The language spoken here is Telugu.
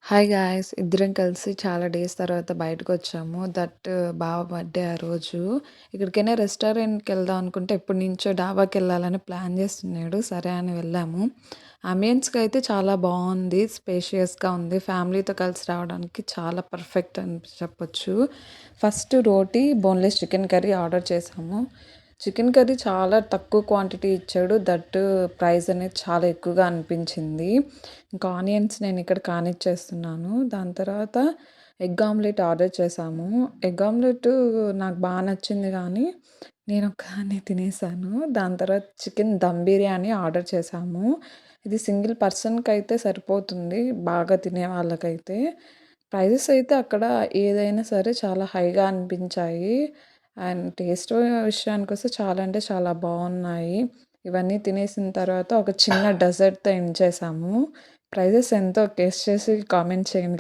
Hi guys! ఇద్దరం కలిసి చాలా డేస్ తర్వాత బయటకొచ్చాము. బావ బర్త్‌డే ఆ రోజు. ఎక్కడికైనా రెస్టారెంట్‌కెళ్దాం అనుకుంటే ఎప్పటినుంచో డాబాకెళ్ళాలని ప్లాన్ చేస్తున్నాడు. సరే అని వెళ్ళాము. అంబియన్స్‌కైతే చాలా బావుంది. స్పేషియస్‌గా ఉంది. ఫ్యామిలీతో కలిసి రావడానికి చాలా పర్ఫెక్ట్ అని చెప్పొచ్చు. ఫస్ట్ రోటీ, బోన్‌లెస్ చికెన్ కర్రీ ఆర్డర్ చేశాము. చికెన్ కర్రీ చాలా తక్కువ క్వాంటిటీ ఇచ్చాడు. ప్రైస్ అనేది చాలా ఎక్కువగా అనిపించింది. ఇంకా ఆనియన్స్ నేనిక్కడ కానిచ్చేస్తున్నాను. దాని తర్వాత ఎగ్ ఆమ్లెట్ ఆర్డర్ చేశాము. ఎగ్ ఆమ్లెట్ నాకు నచ్చింది గానీ, నేనొక్కదాన్నే తినేసాను. దాని తర్వాత చికెన్ దమ్ బిర్యానీ ఆర్డర్ చేశాము. ఇది సింగిల్ పర్సన్‌కైతే సరిపోతుంది. బాగా తినే వాళ్ళకైతే. ప్రైజెస్ అయితే అక్కడ ఏదైనా సరే చాలా హైగా అనిపించాయి. అండ్ టేస్ట్ విషయానికొస్తే చాలా అంటే చాలా బావున్నాయి. ఇవన్నీ తినేసిన తర్వాత ఒక చిన్న డెజర్ట్‌తో ఎండ్ చేశాము. ప్రైజెస్ ఎంతో గెస్ చేసి కామెంట్ చేయండి.